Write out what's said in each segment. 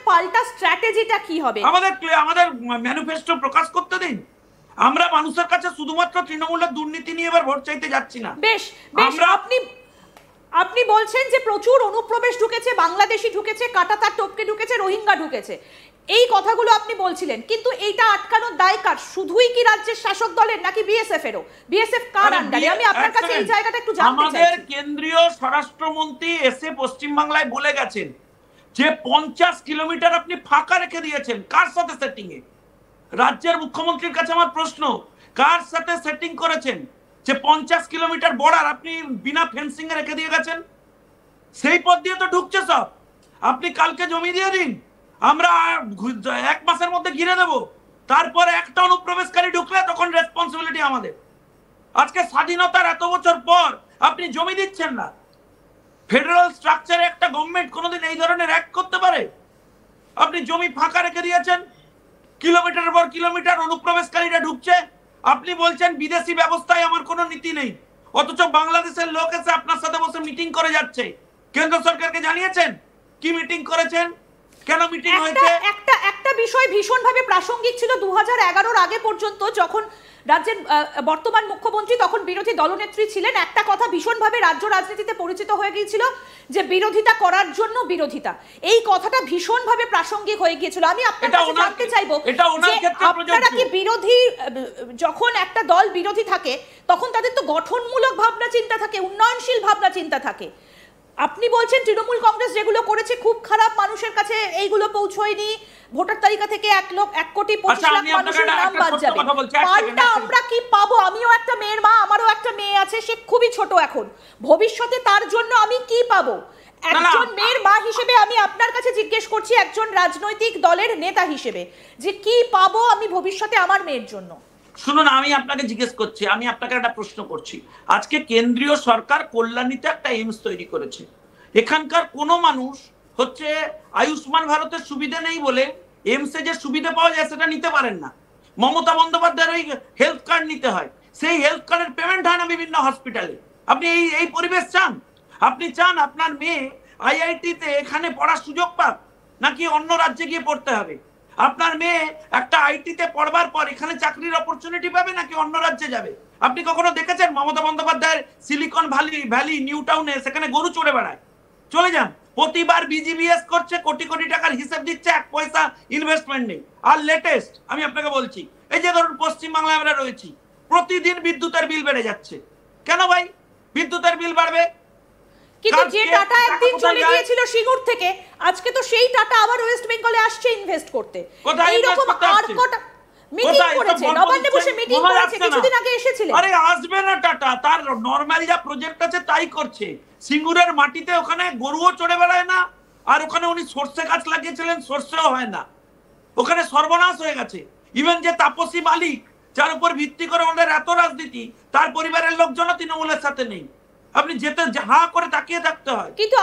পাল্টা স্ট্র্যাটেজিটা কি হবে? আমাদের ম্যানিফেস্টো প্রকাশ করতে দিন। আমরা মানুষের কাছে শুধুমাত্র তৃণমূলের দুর্নীতি নিয়ে এবার ভোট চাইতে যাচ্ছি না। বেশ, আপনি বলছেন যে প্রচুর অনুপ্রবেশ ঢুকেছে, বাংলাদেশি ঢুকেছে, কাঁটাতার টপকে ঢুকেছে, রোহিঙ্গা ঢুকেছে, এই কথাগুলো আপনি বলছিলেন, কিন্তু এইটা আটকানোর দায় কার? শুধুই কি রাজ্যের শাসক দলের, নাকি বিএসএফ এরও? বিএসএফ কার আন্ডারে? আমি আপনার কাছে এই জায়গাটা একটু জানতে চাই। আমাদের কেন্দ্রীয় স্বরাষ্ট্রমন্ত্রী এসে পশ্চিমবাংলায় বলে গেছেন যে 50 কিলোমিটার আপনি ফাঁকা রেখে দিয়েছেন। কার সাথে সেটিং এ? রাজ্যের মুখ্যমন্ত্রীর কাছে আমার প্রশ্ন, কার সাথে সেটিং করেছেন যে 50 কিলোমিটার বর্ডার আপনি বিনা ফেন্সিং এ রেখে দিয়ে গেছেন? সেই পথ দিয়ে তো ঢুকছে সব। আপনি কালকে জমি দিয়ে দিন, আমরা 1 মাসের মধ্যে ঘিরে দেব, তারপরে একটা অনুপ্রবেশকারী ঢুকলে তখন রেসপন্সিবিলিটি আমাদের। আজকে স্বাধীনতার এত বছর পর আপনি জমি দিচ্ছেন না। ফেডারেল স্ট্রাকচারে একটা গভর্নমেন্ট কোনোদিন এই ধরনের অ্যাক্ট করতে পারে? আপনি জমি ফাঁকা রেখে দিয়েছেন, কিলোমিটার পর কিলোমিটার অনুপ্রবেশকারীরা ঢুকছে। আপনি বলছেন বিদেশি ব্যবস্থায় আমার কোনো নীতি নেই, অথচ বাংলাদেশের লোক এসে আপনার সাথে বসে মিটিং করে যাচ্ছে। কেন্দ্র সরকারকে জানিয়েছেন কি মিটিং করেছেন, কেন মিটিং হয়েছে? একটা বিষয় ভীষণভাবে প্রাসঙ্গিক ছিল 2011-র আগে পর্যন্ত, যখন রাজ্যের বর্তমান মুখ্যমন্ত্রী তখন বিরোধী দলনেত্রী ছিলেন। একটা কথা ভীষণভাবে রাজ্য রাজনীতিতে পরিচিত হয়ে গিয়েছিল যে বিরোধিতা করার জন্য বিরোধিতা, এই কথাটা ভীষণভাবে প্রাসঙ্গিক হয়ে গিয়েছিল। আমি আপনার কাছে জানতে চাইবো যে আপনারা কি বিরোধী, যখন একটা দল বিরোধী থাকে তখন তাদের তো গঠনমূলক ভাবনা চিন্তা থাকে, উন্নয়নশীল ভাবনা চিন্তা থাকে। আপনি বলছেন তৃণমূল কংগ্রেস যেগুলো করেছে খুব খারাপ, মানুষের কাছে এইগুলো পৌঁছয়নি, ভোটার তালিকা থেকে 1,25,00,000 মানুষের নাম বাদ যাবে। পাল্টা আমরা কি পাবো? আমিও একটা মেয়ের মা, আমারও একটা মেয়ে আছে, সে খুবই ছোট এখন, ভবিষ্যতে তার জন্য আমি কি পাবো? একজন মেয়ের মা হিসেবে আমি আপনার কাছে জিজ্ঞেস করছি, একজন রাজনৈতিক দলের নেতা হিসেবে, যে কি পাবো আমি ভবিষ্যতে আমার মেয়ের জন্য? শুনুন, আমি আপনাকে জিজ্ঞেস করছি, আমি আপনাকে একটা প্রশ্ন করছি। আজকে কেন্দ্রীয় সরকার কল্যাণীতে একটা এইমস তৈরি করেছে। এখানকার কোনো মানুষ হচ্ছে আয়ুষ্মান ভারতের সুবিধা নেই বলে এইমসে যে সুবিধা পাওয়া যায় সেটা নিতে পারেন না। মমতা বন্দ্যোপাধ্যায়ের ওই হেলথ কার্ড নিতে হয়, সেই হেলথ কার্ডের পেমেন্ট হয় না বিভিন্ন হসপিটালে। আপনি এই পরিবেশ চান? আপনি চান আপনার মেয়ে আইআইটিতে এখানে পড়ার সুযোগ পাক, নাকি অন্য রাজ্যে গিয়ে পড়তে হবে? আপনার মেয়ে একটা আইটিতে পড়বার পর এখানে চাকরির অপরচুনিটি পাবে, নাকি অন্য রাজ্যে যাবে? আপনি কখনো দেখেছেন মমতা বন্দ্যোপাধ্যায়ের সিলিকন ভ্যালি নিউ টাউনে সেখানে গরু চড়ে বেড়ায়? চলে যান, প্রতিবার বিজিবিএস করছে, কোটি কোটি টাকার হিসাব দিচ্ছে, 1 পয়সা ইনভেস্টমেন্ট নেই। আর লেটেস্ট আমি আপনাকে বলছি, এই যে ধরুন পশ্চিমবাংলায় আমরা রয়েছি, প্রতিদিন বিদ্যুতের বিল বেড়ে যাচ্ছে। কেন ভাই বিদ্যুতের বিল বাড়বে? কিন্তু যে টাটা একদিন চলে গিয়েছিল সিঙ্গুর থেকে, আজকে তো সেই টাটা আবার ওয়েস্ট বেঙ্গলে আসছে ইনভেস্ট করতে। এইরকম আর কটা মিটিং করেছে, নবান্নে বসে মিটিং করেছে, কিছুদিন আগে এসেছিলেন। আরে আসবে না টাটা, তার নরমাল যা প্রজেক্ট আছে তাই করছে। সিঙ্গুরের মাটিতে ওখানে গরুও চড়ে বেড়ায় না, আর ওখানে উনি সর্ষে গাছ লাগিয়েছিলেন, সর্ষেও হয় না, ওখানে সর্বনাশ হয়ে গেছে। ইভেন যে তাপসী মালিক, যার উপর ভিত্তি করে ওদের এত রাজনীতি, তার পরিবারের লোকজন তৃণমূলের সাথে নেই। আপনি যেতে হা করে তাকিয়ে থাকতে হয়। কিন্তু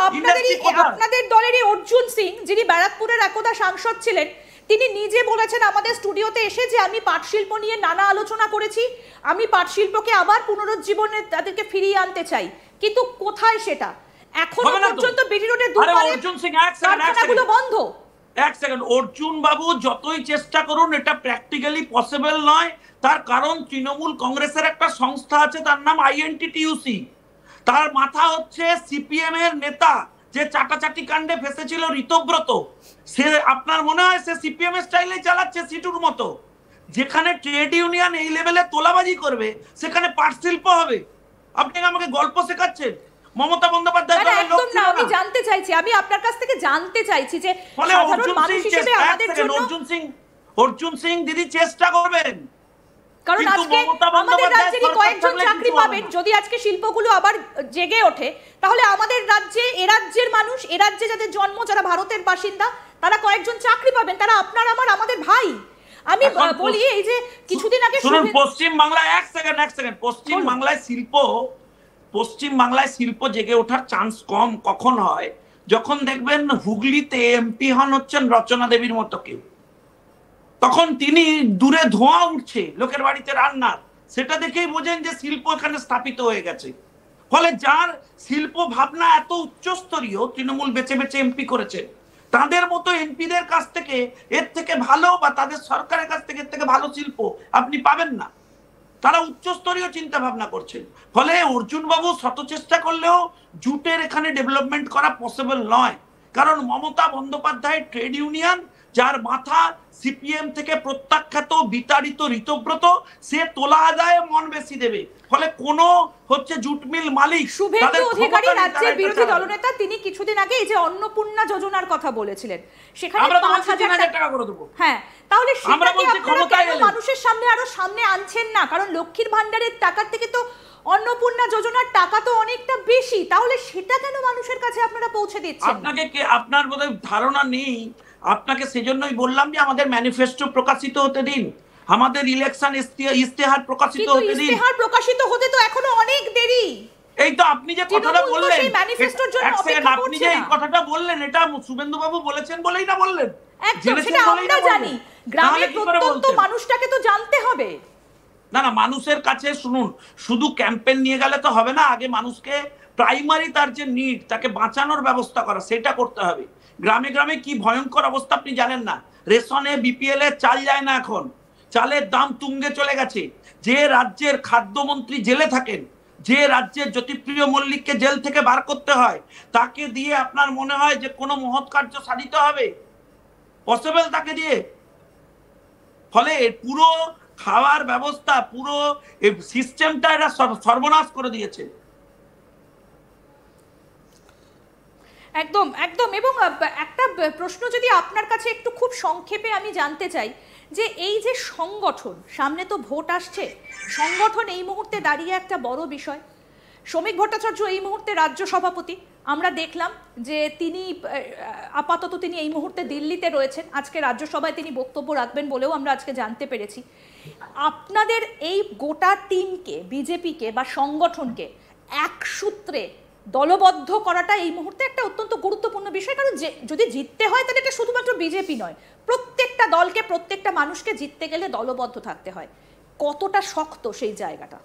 আপনাদের দলেরই অর্জুন সিং, যিনি ব্যারাকপুরের একদা সাংসদ ছিলেন, তিনি নিজে বলেছেন আমাদের স্টুডিওতে এসে যে আমি পাটশিল্প নিয়ে নানা আলোচনা করেছি, আমি পাটশিল্পকে আবার পুনরুজ্জীবনে তাদেরকে ফিরিয়ে আনতে চাই। কিন্তু কোথায় সেটা? এখনো পর্যন্ত বিডি রোডের দুপারে কারখানাগুলো বন্ধ। এক সেকেন্ড, অর্জুন বাবু যতই চেষ্টা করুন এটা প্র্যাকটিক্যালি পসিবল নয়। তার কারণ তৃণমূল কংগ্রেসের একটা সংস্থা আছে, তার নাম আইএনটিটিইউসি। তার মাথা হচ্ছে সিপিএম এর নেতা, যে চাটাচাটি কাণ্ডে ফেসেছিল ঋতব্রত। সে আপনার মনে হয় সে সিপিএম এর স্টাইলে চালাচ্ছে সিটুর মতো? যেখানে ট্রেড ইউনিয়ন এই লেভেলে তোলাবাজি করবে সেখানে পাট শিল্প হবে? আপনি আমাকে গল্প শেখাচ্ছেন? মমতা বন্দ্যোপাধ্যায় একদম না, আমি জানতে চাইছি, আমি আপনার কাছ থেকে জানতে চাইছি যে সাধারণ মানুষ হিসেবে আমাদের জন্য অর্জুন সিং দিদি চেষ্টা করবেন, কারণ আজকে আমাদের রাজ্যেরই কয়েকজন চাকরি পাবেন। যদি আজকে শিল্পগুলো আবার জেগে ওঠে, তাহলে আমাদের রাজ্যে, এ রাজ্যের মানুষ, এ রাজ্যে যাদের জন্ম, যারা ভারতের বাসিন্দা, তারা কয়েকজন চাকরি পাবেন। তারা আপনার আমার আমাদের ভাই। আমি বলি এই যে কিছুদিন আগে শুনুন, পশ্চিম বাংলায় এক সেকেন্ড পশ্চিম বাংলায় শিল্প জেগে ওঠার চান্স কম কখন হয়? যখন দেখবেন হুগলিতে এমপি হচ্ছেন রচনা দেবীর মতো কেউ, তখন তিনি দূরে ধোঁয়া উঠছে লোকের বাড়িতে রান্নার, সেটা দেখেই বোঝেন যে শিল্প এখানে স্থাপিত হয়ে গেছে। ফলে যার শিল্প ভাবনা এত উচ্চস্তরীয়, তৃণমূল বেছে বেছে এমপি করেছে, তাদের মতো এমপিদের কাছ থেকে এর থেকে ভালো, বা তাদের সরকারের কাছ থেকে এর থেকে ভালো শিল্প আপনি পাবেন না। তারা উচ্চস্তরীয় চিন্তা ভাবনা করছেন। ফলে অর্জুন বাবু শত চেষ্টা করলেও জুটের এখানে ডেভেলপমেন্ট করা পসিবল নয়। কারণ মমতা বন্দ্যোপাধ্যায় ট্রেড ইউনিয়ন, যার মাথা সিপিএম থেকে প্রত্যাখ্যাত বিতাড়িত ঋতব্রত, সে তোলা আদায়ে মন বেশি দেবে। ফলে কোন হচ্ছে জুট মিল মালিক, শুভেন্দু অধিকারী রাজ্যের বিরোধী দলনেতা, তিনি কিছুদিন আগে এই যে অন্নপূর্ণা যোজনার কথা বলেছিলেন, সেখানে 5,000 টাকা করে দেবো। হ্যাঁ, তাহলে মানুষের সামনে আরো সামনে আনছেন না? কারণ লক্ষ্মীর ভান্ডারের টাকা থেকে তো অন্নপূর্ণা যোজনার টাকা তো অনেকটা বেশি, তাহলে সেটা কেন মানুষের কাছে আপনারা পৌঁছে দিচ্ছেন? আপনাকে আপনার বোধহয় ধারণা নেই। আপনাকে সেজন্যই বললাম যে আমাদের ম্যানিফেস্টো প্রকাশিত হতে দিন, আমাদের ইলেকশন ইস্তেহার প্রকাশিত হতে দিন। ইস্তেহার প্রকাশিত হতে তো এখনো অনেক দেরি। এই তো আপনি যে কথাটা বললেন, ম্যানিফেস্টোর জন্য অপেক্ষা করছেন, আপনি যে এই কথাটা বললেন, এটা শুভেন্দু বাবু বলেছেন বলেই না বললেন? একদম, সেটা আমরা জানি। গ্রামের প্রত্যন্ত মানুষটাকে তো জানতে হবে। না না, মানুষের কাছে শুনুন, শুধু ক্যাম্পেইন নিয়ে গেলে তো হবে না। আগে মানুষকে প্রাইমারি তার যে নিড, তাকে বাঁচানোর ব্যবস্থা করা, সেটা করতে হবে। গ্রামে গ্রামে কি ভয়ঙ্কর অবস্থা আপনি জানেন না। রেশনে বিপিএল এ চাল যায় না, এখন চালের দাম তুঙ্গে চলে গেছে। যে রাজ্যের খাদ্যমন্ত্রী জেলে থাকেন, যে রাজ্যের জ্যোতিপ্রিয় মল্লিককে জেল থেকে বার করতে হয়, তাকে দিয়ে আপনার মনে হয় যে কোনো মহৎ কার্য সাধিত হবে? পসিবল তাকে দিয়ে? ফলে পুরো খাওয়ার ব্যবস্থা, পুরো সিস্টেমটা এরা সর্বনাশ করে দিয়েছে। একদম একদম। এবং একটা প্রশ্ন যদি আপনার কাছে একটু খুব সংক্ষেপে আমি জানতে চাই, যে এই যে সংগঠন, সামনে তো ভোট আসছে, সংগঠন এই মুহূর্তে দাঁড়িয়ে একটা বড় বিষয়। শ্রমিক ভট্টাচার্য এই মুহূর্তে রাজ্য সভাপতি, আমরা দেখলাম যে তিনি আপাতত তিনি এই মুহূর্তে দিল্লিতে রয়েছেন। আজকে রাজ্যসভায় তিনি বক্তব্য রাখবেন বলেও আমরা আজকে জানতে পেরেছি। আপনাদের এই গোটা টিমকে, বিজেপিকে বা সংগঠনকে এক সূত্রে দলবদ্ধ করাটা এই মুহূর্তে একটা অত্যন্ত গুরুত্বপূর্ণ বিষয়। কারণ যদি জিততে হয় তাহলে এটা শুধুমাত্র বিজেপি নয়, প্রত্যেকটা দলকে, প্রত্যেকটা মানুষকে জিততে গেলে দলবদ্ধ থাকতে হয়। কতটা শক্ত সেই জায়গাটা?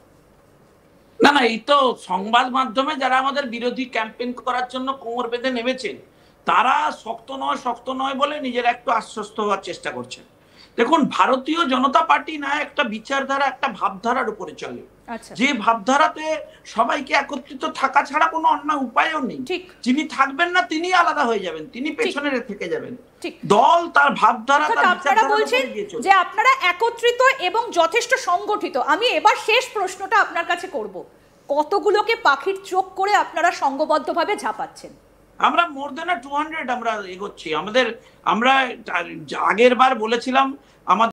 না না, এই তো সংবাদ মাধ্যমে যারা আমাদের বিরোধী ক্যাম্পেইন করার জন্য কোমর বেঁধে নেমেছেন, তারা শক্ত নয় বলে নিজেরা একটু আশ্বস্ত হওয়ার চেষ্টা করছেন। দেখুন, ভারতীয় জনতা পার্টি না একটা বিচারধারা, একটা ভাবধারার উপরে চলে। যে ভাবধারাতে সবাইকে একত্রিত থাকা ছাড়া কোনো অন্য উপায়ও নেই। যিনি থাকবেন না তিনি আলাদা হয়ে যাবেন, তিনি পেছনে থেকে যাবেন। দল তার ভাবধারা, আপনারা বলছেন যে আপনারা একত্রিত এবং যথেষ্ট সংগঠিত। আমি এবার শেষ প্রশ্নটা আপনার কাছে করব, কতগুলোকে পাখির চোখ করে আপনারা সংঘবদ্ধভাবে ঝাঁপাচ্ছেন? আমরা মোর দেন 200 আমরা এগোচ্ছি। আমরা আগের বার বলেছিলাম আমাদের